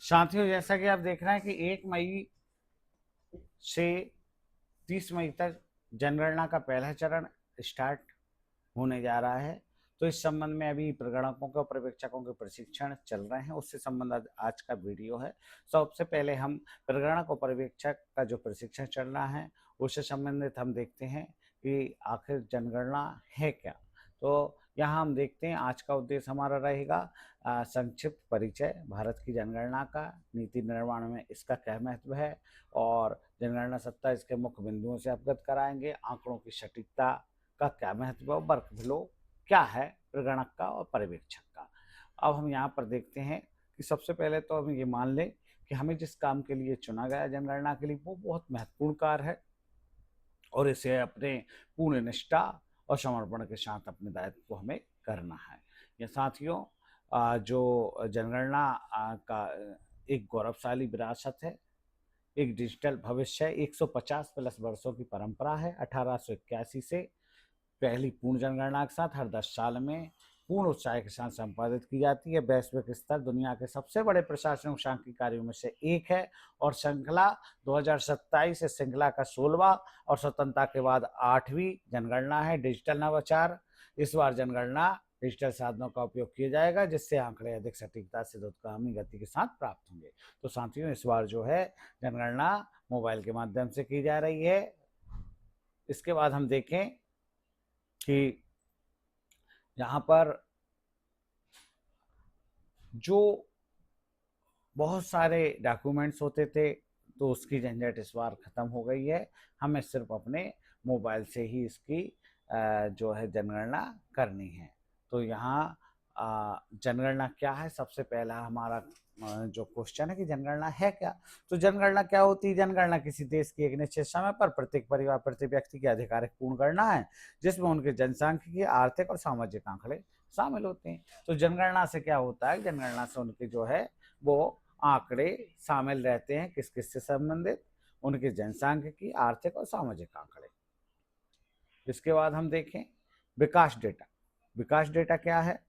साथियों, जैसा कि आप देख रहे हैं कि 1 मई से 30 मई तक जनगणना का पहला चरण स्टार्ट होने जा रहा है। तो इस संबंध में अभी प्रगणकों के और पर्यवेक्षकों के प्रशिक्षण चल रहे हैं, उससे संबंधित आज का वीडियो है। सबसे पहले हम प्रगणक और पर्यवेक्षक का जो प्रशिक्षण चल रहा है उससे संबंधित हम देखते हैं कि आखिर जनगणना है क्या। तो यहाँ हम देखते हैं आज का उद्देश्य हमारा रहेगा संक्षिप्त परिचय भारत की जनगणना का, नीति निर्माण में इसका क्या महत्व है और जनगणना सत्ता इसके मुख्य बिंदुओं से अवगत कराएंगे। आंकड़ों की सटीकता का क्या महत्व है, वर्क फ्लो क्या है प्रगणक का और पर्यवेक्षक का। अब हम यहाँ पर देखते हैं कि सबसे पहले तो हम ये मान लें कि हमें जिस काम के लिए चुना गया जनगणना के लिए वो बहुत महत्वपूर्ण कार्य है और इसे अपने पूर्ण निष्ठा और समर्पण के साथ अपने दायित्व को हमें करना है। ये साथियों, जो जनगणना का एक गौरवशाली विरासत है, एक डिजिटल भविष्य, 150 प्लस वर्षों की परंपरा है। 1881 से पहली पूर्ण जनगणना के साथ हर 10 साल में पूर्ण उत्साह के साथ संपादित की जाती है। वैश्विक स्तर दुनिया के सबसे बड़े प्रशासनिक सांख्यिकी कार्यों में से एक है और श्रृंखला 2027 से श्रृंखला का 16वां और स्वतंत्रता के बाद 8वीं जनगणना है। डिजिटल नवाचार, इस बार जनगणना डिजिटल साधनों का उपयोग किया जाएगा जिससे आंकड़े अधिक सटीकता से दूरगामी गति के साथ प्राप्त होंगे। तो साथियों, इस बार जो है जनगणना मोबाइल के माध्यम से की जा रही है। इसके बाद हम देखें कि यहाँ पर जो बहुत सारे डॉक्यूमेंट्स होते थे तो उसकी झंझट इस बार ख़त्म हो गई है। हमें सिर्फ अपने मोबाइल से ही इसकी जो है जनगणना करनी है। तो यहाँ जनगणना क्या है, सबसे पहला हमारा जो क्वेश्चन है कि जनगणना है क्या। तो जनगणना क्या होती है? जनगणना किसी देश की एक निश्चित समय पर प्रत्येक परिवार प्रति व्यक्ति की आधिकारिक पूर्ण गणना है जिसमें उनके जनसांख्यिकी, आर्थिक और सामाजिक आंकड़े शामिल होते हैं। तो जनगणना से क्या होता है? जनगणना से उनके जो है वो आंकड़े शामिल रहते हैं। किस किस से संबंधित? उनके जनसांख्यिकी, आर्थिक और सामाजिक आंकड़े। इसके बाद हम देखें विकास डेटा। विकास डेटा क्या है?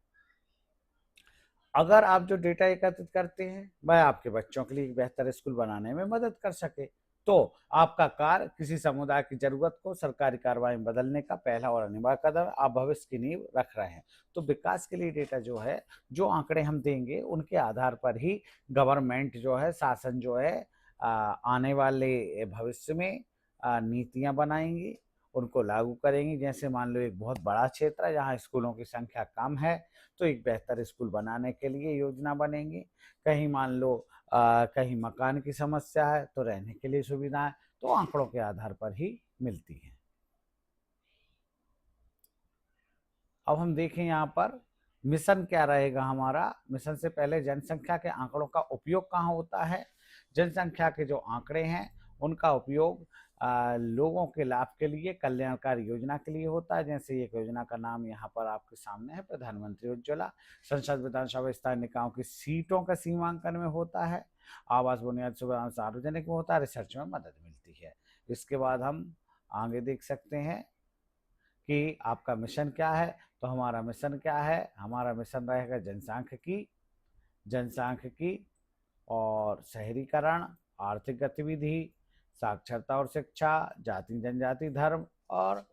अगर आप जो डेटा एकत्रित करते हैं वह आपके बच्चों के लिए एक बेहतर स्कूल बनाने में मदद कर सके तो आपका कार्य किसी समुदाय की जरूरत को सरकारी कार्रवाई में बदलने का पहला और अनिवार्य कदम, आप भविष्य की नींव रख रहे हैं। तो विकास के लिए डेटा जो है, जो आंकड़े हम देंगे उनके आधार पर ही गवर्नमेंट जो है, शासन जो है आने वाले भविष्य में नीतियां बनाएंगी, उनको लागू करेंगी। जैसे मान लो एक बहुत बड़ा क्षेत्र है जहाँ स्कूलों की संख्या कम है तो एक बेहतर स्कूल बनाने के लिए योजना बनेंगी। कहीं मान लो कहीं मकान की समस्या है तो रहने के लिए सुविधाएं तो आंकड़ों के आधार पर ही मिलती हैं। अब हम देखें यहाँ पर मिशन क्या रहेगा हमारा। मिशन से पहले जनसंख्या के आंकड़ों का उपयोग कहाँ होता है? जनसंख्या के जो आंकड़े हैं उनका उपयोग लोगों के लाभ के लिए, कल्याणकारी योजना के लिए होता है। जैसे एक योजना का नाम यहाँ पर आपके सामने है, प्रधानमंत्री उज्ज्वला। संसद, विधानसभा, स्थानीय निकायों की सीटों का सीमांकन में होता है। आवास, बुनियादी सुविधा सार्वजनिक में होता है। रिसर्च में मदद मिलती है। इसके बाद हम आगे देख सकते हैं कि आपका मिशन क्या है। तो हमारा मिशन क्या है? हमारा मिशन रहेगा जनसांख्यिकी, जनसांख्यिकी और शहरीकरण, आर्थिक गतिविधि, साक्षरता और शिक्षा, जाति जनजाति, धर्म और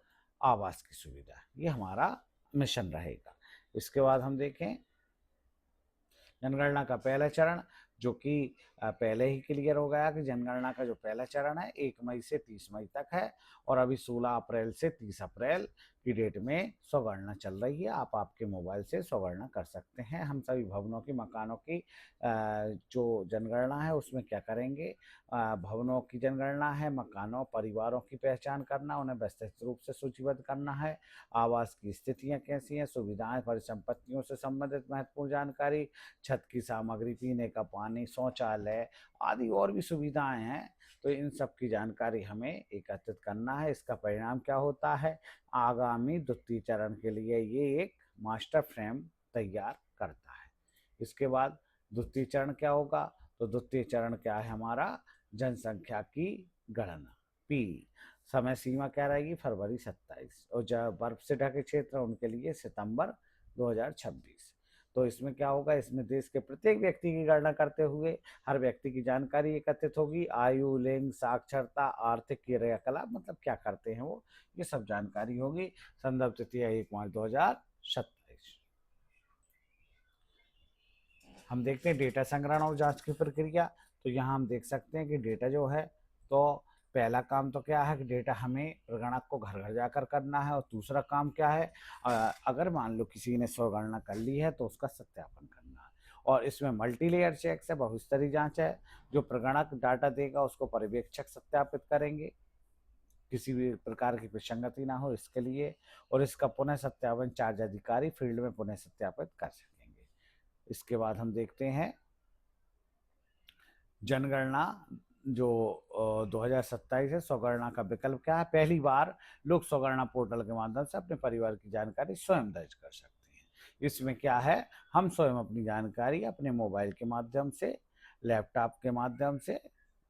आवास की सुविधा। ये हमारा मिशन रहेगा। इसके बाद हम देखें जनगणना का पहला चरण, जो कि पहले ही क्लियर हो गया कि जनगणना का जो पहला चरण है 1 मई से 30 मई तक है और अभी 16 अप्रैल से 30 अप्रैल की डेट में स्वगणना चल रही है। आप आपके मोबाइल से स्वगणना कर सकते हैं। हम सभी भवनों की, मकानों की जो जनगणना है उसमें क्या करेंगे? भवनों की जनगणना है, मकानों, परिवारों की पहचान करना, उन्हें विस्तृत रूप से सूचीबद्ध करना है। आवास की स्थितियाँ कैसी हैं, सुविधाएं, परिसंपत्तियों से संबंधित महत्वपूर्ण जानकारी, छत की सामग्री, पीने का पानी, शौचालय आदि और भी सुविधाएं हैं। तो इन सब की जानकारी हमें एकत्रित करना है। इसका परिणाम क्या होता है? आगामी द्वितीय चरण के लिए ये एक मास्टर फ्रेम तैयार करता है। इसके बाद द्वितीय चरण क्या होगा? तो द्वितीय चरण क्या है हमारा? जनसंख्या की गणना, पी। समय सीमा क्या रहेगी? फरवरी 27। और जो बर्फ से ढके क्षेत्र उनके लिए सितंबर 2026। तो इसमें क्या होगा, इसमें देश के प्रत्येक व्यक्ति की गणना करते हुए हर व्यक्ति की जानकारी एकत्रित होगी। आयु, लिंग, साक्षरता, आर्थिक क्रियाकलाप, मतलब क्या करते हैं वो, ये सब जानकारी होगी। संदर्भ तिथि है 1 मार्च 2027। हम देखते हैं डेटा संग्रहण और जांच की प्रक्रिया। तो यहाँ हम देख सकते हैं कि डेटा जो है, तो पहला काम तो क्या है कि डेटा हमें प्रगणक को घर घर जाकर करना है। और दूसरा काम क्या है, अगर मान लो किसी ने स्वगणना कर ली है तो उसका सत्यापन करना है। और इसमें मल्टी लेयर चेक्स है, बहुस्तरीय जांच है। जो प्रगणक डाटा देगा उसको पर्यवेक्षक सत्यापित करेंगे, किसी भी प्रकार की विसंगति ना हो इसके लिए। और इसका पुनः सत्यापन चार्ज अधिकारी फील्ड में पुनः सत्यापित कर सकेंगे। इसके बाद हम देखते हैं जनगणना जो 2027 है, स्वगणना का विकल्प क्या है। पहली बार लोग स्वगणना पोर्टल के माध्यम से अपने परिवार की जानकारी स्वयं दर्ज कर सकते हैं। इसमें क्या है, हम स्वयं अपनी जानकारी अपने मोबाइल के माध्यम से, लैपटॉप के माध्यम से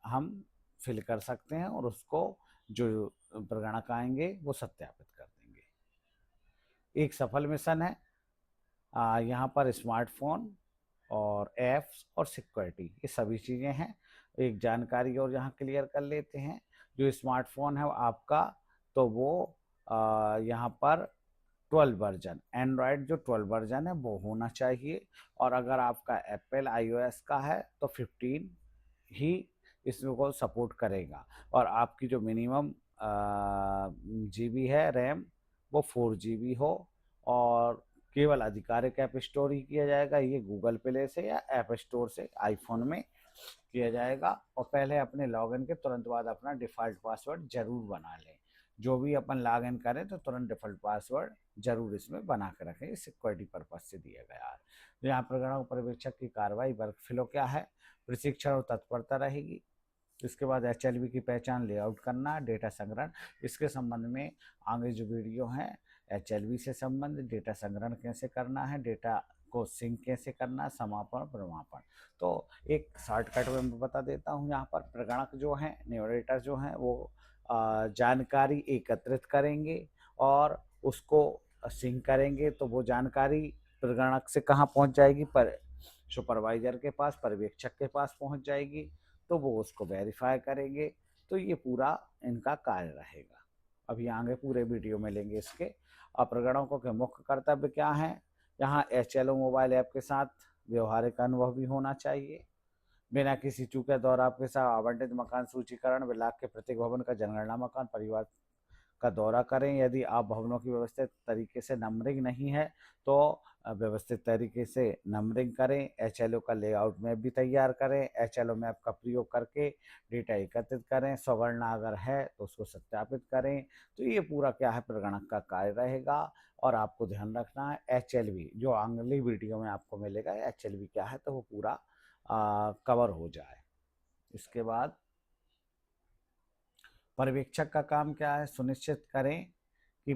हम फिल कर सकते हैं और उसको जो प्रगणक आएंगे वो सत्यापित कर देंगे। एक सफल मिशन है। यहाँ पर स्मार्टफोन और ऐप्स और सिक्योरिटी, ये सभी चीज़ें हैं। एक जानकारी और यहाँ क्लियर कर लेते हैं। जो स्मार्टफोन है आपका, तो वो यहाँ पर 12 वर्जन, एंड्रॉयड जो 12 वर्जन है वो होना चाहिए। और अगर आपका एप्पल iOS का है तो 15 ही इसमें को सपोर्ट करेगा। और आपकी जो मिनिमम GB है रैम, वो 4 GB हो। और केवल आधिकारिक ऐप स्टोर ही किया जाएगा, ये गूगल प्ले से या ऐप स्टोर से आईफोन में किया जाएगा। और पहले अपने लॉगिन के तुरंत बाद अपना डिफ़ॉल्ट पासवर्ड जरूर बना लें। जो भी अपन लॉगिन करें तो तुरंत डिफ़ॉल्ट पासवर्ड जरूर इसमें बना के रखें, ये सिक्योरिटी पर्पज से दिया गया है। तो यहाँ प्रगणक पर्यवेक्षक की कार्रवाई वर्कफ्लो क्या है, प्रशिक्षण और तत्परता रहेगी। इसके बाद HLV की पहचान, लेआउट करना, डेटा संग्रहण। इसके संबंध में आगे जो वीडियो है, HLV से संबंधित डेटा संग्रहण कैसे करना है, डेटा को सिंक कैसे करना, समापन, प्रमापन। तो एक शॉर्टकट में मैं बता देता हूँ। यहाँ पर प्रगणक जो हैं, न्यूमरेटर जो हैं, वो जानकारी एकत्रित करेंगे और उसको सिंक करेंगे। तो वो जानकारी प्रगणक से कहाँ पहुँच जाएगी, पर सुपरवाइजर के पास, पर्यवेक्षक के पास पहुँच जाएगी। तो वो उसको वेरीफाई करेंगे। तो ये पूरा इनका कार्य रहेगा। अभी आगे पूरे वीडियो में लेंगे इसके। प्रगणकों के मुख्य कर्तव्य क्या हैं, यहाँ HLO मोबाइल ऐप के साथ व्यवहारिक अनुभव भी होना चाहिए। बिना किसी चूक के द्वारा आपके साथ आवंटित मकान सूचीकरण, ब्लॉक के प्रत्येक भवन का जनगणना मकान, परिवार का दौरा करें। यदि आप भवनों की व्यवस्थित तरीके से नंबरिंग नहीं है तो व्यवस्थित तरीके से नंबरिंग करें। HLO का लेआउट मैप भी तैयार करें। HLO मैप का प्रयोग करके डेटा एकत्रित करें। स्वगणना अगर है तो उसको सत्यापित करें। तो ये पूरा क्या है, प्रगणक का कार्य रहेगा। और आपको ध्यान रखना है HLV जो अगली वीडियो में आपको मिलेगा, HLV क्या है तो वो पूरा कवर हो जाए। इसके बाद पर्यवेक्षक का काम क्या है, सुनिश्चित करें कि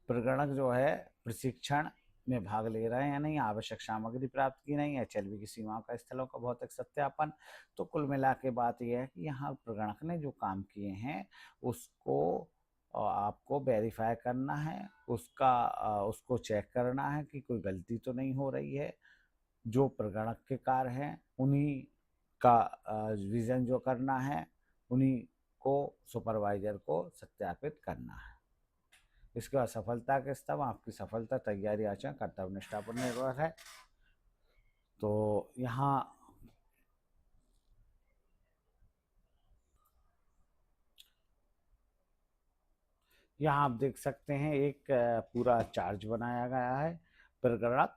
प्रगणक जो है प्रशिक्षण में भाग ले रहे हैं या नहीं, आवश्यक सामग्री प्राप्त की नहीं, HLV की सीमाओं का, स्थलों का भौतिक सत्यापन। तो कुल मिला के बात यह है कि यहाँ प्रगणक ने जो काम किए हैं उसको आपको वेरीफाई करना है, उसको चेक करना है कि कोई गलती तो नहीं हो रही है। जो प्रगणक के कार्य हैं उन्हीं का विजन जो करना है, उन्हीं को सुपरवाइजर को सत्यापित करना है। इसके बाद सफलता के स्तंभ, आपकी सफलता, तैयारी, आचरण, कर्तव्य निष्ठा पर निर्भर है। तो यहाँ आप देख सकते हैं एक पूरा चार्ज बनाया गया है। प्रगणक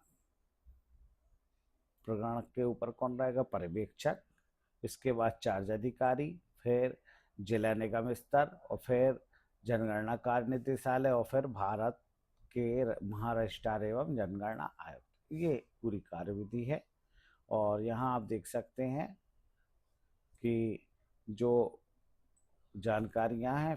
के ऊपर कौन रहेगा, पर्यवेक्षक, इसके बाद चार्ज अधिकारी, फिर जिला निगम स्तर, और फिर जनगणना कार्य निदेशालय, और फिर भारत के महारजिस्ट्रार एवं जनगणना आयुक्त। ये पूरी कार्यविधि है। और यहाँ आप देख सकते हैं कि जो जानकारियाँ हैं,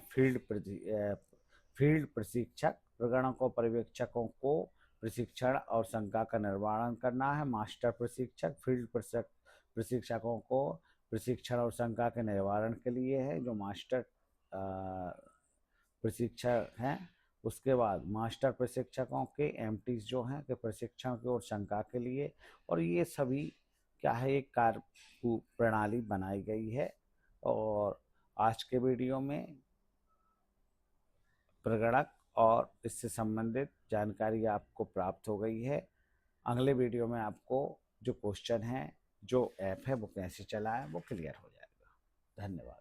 फील्ड प्रशिक्षक, प्रगणकों पर्यवेक्षकों को प्रशिक्षण और शंका का निर्माण करना है। मास्टर प्रशिक्षक फील्ड प्रशिक्षकों को प्रशिक्षण और शंका के निवारण के लिए है। जो मास्टर प्रशिक्षक हैं उसके बाद मास्टर प्रशिक्षकों के एमटीज जो हैं कि प्रशिक्षण की और शंका के लिए, और ये सभी क्या है एक कार्य प्रणाली बनाई गई है। और आज के वीडियो में प्रगणक और इससे संबंधित जानकारी आपको प्राप्त हो गई है। अगले वीडियो में आपको जो क्वेश्चन है, जो ऐप है वो कैसे चलाएं, वो क्लियर हो जाएगा। धन्यवाद।